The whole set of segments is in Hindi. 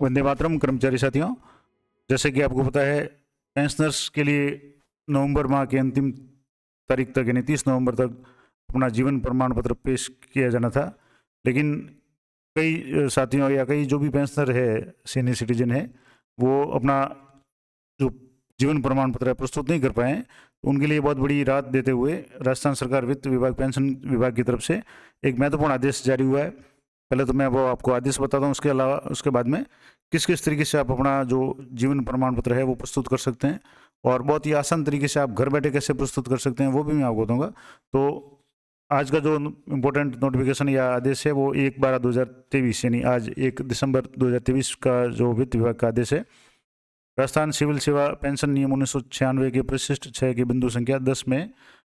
वंदे मातरम कर्मचारी साथियों, जैसे कि आपको पता है पेंशनर्स के लिए नवंबर माह के अंतिम तारीख तक यानी 30 नवंबर तक अपना जीवन प्रमाण पत्र पेश किया जाना था। लेकिन कई साथियों या कई जो भी पेंशनर है, सीनियर सिटीजन है, वो अपना जो जीवन प्रमाण पत्र है प्रस्तुत नहीं कर पाए। तो उनके लिए बहुत बड़ी राहत देते हुए राजस्थान सरकार वित्त विभाग पेंशन विभाग की तरफ से एक महत्वपूर्ण आदेश जारी हुआ है। पहले तो मैं वो आपको आदेश बताता हूँ, उसके अलावा उसके बाद में किस किस तरीके से आप अपना जो जीवन प्रमाण पत्र है वो प्रस्तुत कर सकते हैं और बहुत ही आसान तरीके से आप घर बैठे कैसे प्रस्तुत कर सकते हैं वो भी मैं आपको बताऊँगा। तो आज का जो इम्पोर्टेंट नोटिफिकेशन या आदेश है वो 1/12/2023 यानी आज 1 दिसंबर 2023 का जो वित्त विभाग का आदेश है। राजस्थान सिविल सेवा पेंशन नियम 1996 के परिशिष्ट 6 के बिंदु संख्या 10 में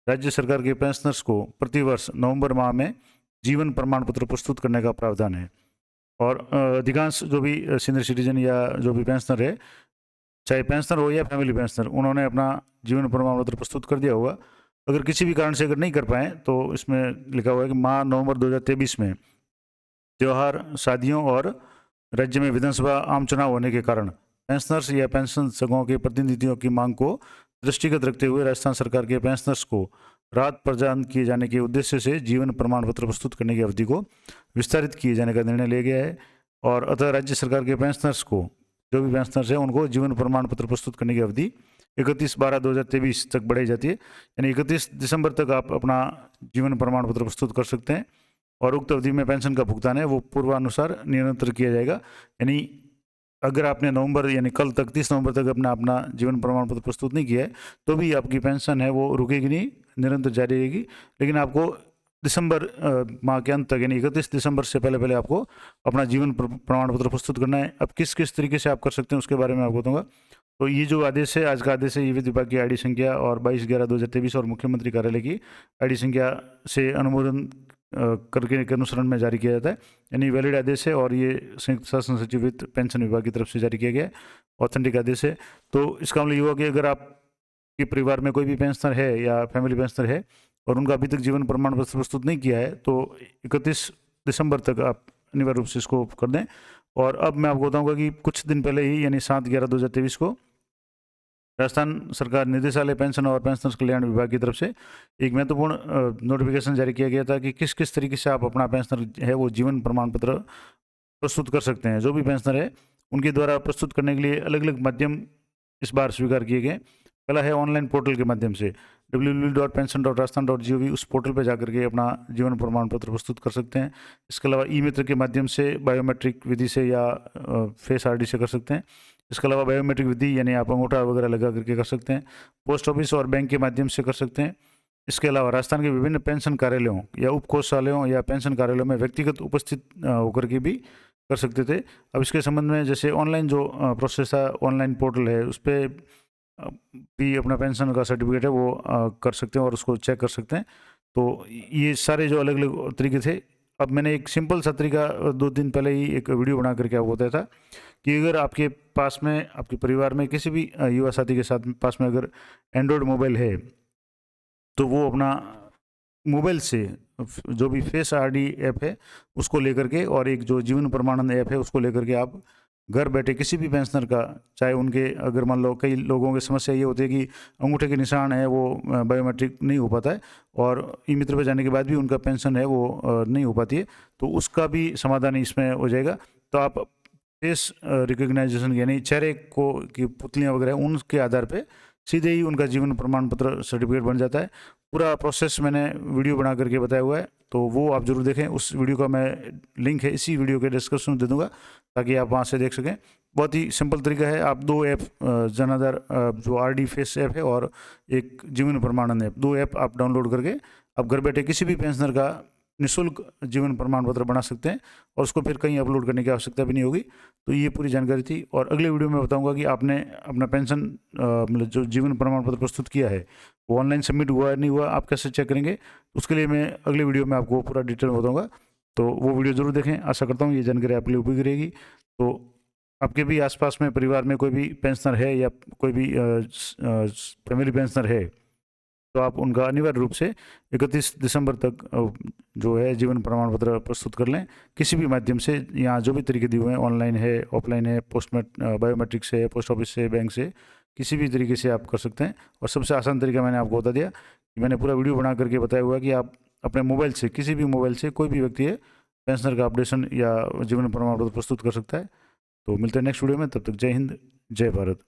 राज्य सरकार के पेंशनर्स को प्रतिवर्ष नवंबर माह में जीवन प्रमाण पत्र प्रस्तुत करने का प्रावधान है। और अधिकांश जो भी सीनियर सिटीजन या जो भी पेंशनर है, चाहे पेंशनर हो या फैमिली पेंशनर, उन्होंने अपना जीवन प्रमाण पत्र प्रस्तुत कर दिया होगा। अगर किसी भी कारण से अगर नहीं कर पाए तो इसमें लिखा हुआ है कि माह नवंबर 2023 में त्यौहार, शादियों और राज्य में विधानसभा आम चुनाव होने के कारण पेंशनर्स या पेंशन संघों के प्रतिनिधियों की मांग को दृष्टिगत रखते हुए राजस्थान सरकार के पेंशनर्स को राहत प्रदान किए जाने के उद्देश्य से जीवन प्रमाण पत्र प्रस्तुत करने की अवधि को विस्तारित किए जाने का निर्णय लिया गया है। और अतः राज्य सरकार के पेंशनर्स को, जो भी पेंशनर्स हैं, उनको जीवन प्रमाण पत्र प्रस्तुत करने की अवधि 31/12/2023 तक बढ़ाई जाती है। यानी 31 दिसंबर तक आप अपना जीवन प्रमाण पत्र प्रस्तुत कर सकते हैं और उक्त अवधि में पेंशन का भुगतान है वो पूर्वानुसार निरंतर किया जाएगा। यानी अगर आपने नवंबर यानी कल तक 30 नवंबर तक अपना जीवन प्रमाण पत्र प्रस्तुत नहीं किया है तो भी आपकी पेंशन है वो रुकेगी नहीं, निरंतर जारी रहेगी। लेकिन आपको दिसंबर माह के अंत तक यानी 31 दिसंबर से पहले पहले आपको अपना जीवन प्रमाण पत्र प्रस्तुत करना है। अब किस किस तरीके से आप कर सकते हैं उसके बारे में आपको बताऊँगा। तो ये जो आदेश है, आज का आदेश है, ये वित्त विभाग की आईडी संख्या और 22/11/2023 और मुख्यमंत्री कार्यालय की आईडी संख्या से अनुमोदन करके के अनुसरण में जारी किया जाता है। यानी वैलिड आदेश है और ये संयुक्त शासन सचिव वित्त पेंशन विभाग की तरफ से जारी किया गया है, ऑथेंटिक आदेश है। तो इसका मतलब ये हुआ कि अगर आपके परिवार में कोई भी पेंशनर है या फैमिली पेंशनर है और उनका अभी तक जीवन प्रमाण पत्र प्रस्तुत नहीं किया है तो 31 दिसंबर तक आप अनिवार्य रूप से इसको कर दें। और अब मैं आपको बताऊंगा कि कुछ दिन पहले ही यानी 7/11/2023 को राजस्थान सरकार निदेशालय पेंशन और पेंशनर्स कल्याण विभाग की तरफ से एक महत्वपूर्ण नोटिफिकेशन जारी किया गया था कि किस किस तरीके से आप अपना पेंशनर है वो जीवन प्रमाण पत्र प्रस्तुत कर सकते हैं। जो भी पेंशनर है उनके द्वारा प्रस्तुत करने के लिए अलग अलग माध्यम इस बार स्वीकार किए गए। पहला है ऑनलाइन पोर्टल के माध्यम से www.pension.rajasthan.gov उस पोर्टल पर जाकर के अपना जीवन प्रमाण पत्र प्रस्तुत कर सकते हैं। इसके अलावा ई मित्र के माध्यम से बायोमेट्रिक विधि से या फेस आरडी से कर सकते हैं। इसके अलावा बायोमेट्रिक विधि यानी आप अंगूठा वगैरह लगा करके कर सकते हैं। पोस्ट ऑफिस और बैंक के माध्यम से कर सकते हैं। इसके अलावा राजस्थान के विभिन्न पेंशन कार्यालयों या उप कोषालयों या पेंशन कार्यालयों में व्यक्तिगत उपस्थित होकर के भी कर सकते थे। अब इसके संबंध में जैसे ऑनलाइन जो प्रोसेस है, ऑनलाइन पोर्टल है, उस पर भी अपना पेंशन का सर्टिफिकेट है वो कर सकते हैं और उसको चेक कर सकते हैं। तो ये सारे जो अलग अलग तरीके थे, अब मैंने एक सिंपल सा तरीका 2 दिन पहले ही एक वीडियो बना करके आपको बताया था कि अगर आपके पास में, आपके परिवार में किसी भी युवा साथी के साथ पास में अगर एंड्रॉयड मोबाइल है तो वो अपना मोबाइल से जो भी फेस आरडी ऐप है उसको लेकर के और एक जो जीवन प्रमाणन ऐप है उसको लेकर के आप घर बैठे किसी भी पेंशनर का, चाहे उनके अगर मान लो कई लोगों की समस्या ये होती है कि अंगूठे के निशान है वो बायोमेट्रिक नहीं हो पाता है और ई मित्र पर जाने के बाद भी उनका पेंशन है वो नहीं हो पाती है, तो उसका भी समाधान इसमें हो जाएगा। तो आप फेस रिकग्नाइजेशन यानी चेहरे को की पुतलियाँ वगैरह उनके आधार पर सीधे ही उनका जीवन प्रमाण पत्र सर्टिफिकेट बन जाता है। पूरा प्रोसेस मैंने वीडियो बना करके बताया हुआ है, तो वो आप जरूर देखें। उस वीडियो का मैं लिंक है इसी वीडियो के डिस्क्रिप्शन में दे दूंगा ताकि आप वहाँ से देख सकें। बहुत ही सिंपल तरीका है। आप 2 ऐप, जन आधार जो आरडी फेस ऐप है और एक जीवन प्रमाणन ऐप, 2 ऐप आप डाउनलोड करके आप घर बैठे किसी भी पेंशनर का निःशुल्क जीवन प्रमाण पत्र बना सकते हैं और उसको फिर कहीं अपलोड करने की आवश्यकता भी नहीं होगी। तो ये पूरी जानकारी थी और अगले वीडियो में बताऊंगा कि आपने अपना पेंशन मतलब जो जीवन प्रमाण पत्र प्रस्तुत किया है वो ऑनलाइन सबमिट हुआ है नहीं हुआ, आप कैसे चेक करेंगे, उसके लिए मैं अगले वीडियो में आपको पूरा डिटेल में बताऊँगा। तो वो वीडियो ज़रूर देखें। आशा करता हूँ ये जानकारी आपके लिए उपयोगी रहेगी। तो आपके भी आसपास में परिवार में कोई भी पेंशनर है या कोई भी फैमिली पेंशनर है तो आप उनका अनिवार्य रूप से 31 दिसंबर तक जो है जीवन प्रमाण पत्र प्रस्तुत कर लें किसी भी माध्यम से। यहाँ जो भी तरीके दिए हुए हैं, ऑनलाइन है, ऑफलाइन है, बायोमेट्रिक से, पोस्ट ऑफिस से, बैंक से, किसी भी तरीके से आप कर सकते हैं। और सबसे आसान तरीका मैंने आपको बता दिया कि मैंने पूरा वीडियो बना करके बताया हुआ कि आप अपने मोबाइल से, किसी भी मोबाइल से कोई भी व्यक्ति है पेंशनर का अपडेशन या जीवन प्रमाण पत्र प्रस्तुत कर सकता है। तो मिलते हैं नेक्स्ट वीडियो में, तब तक जय हिंद, जय भारत।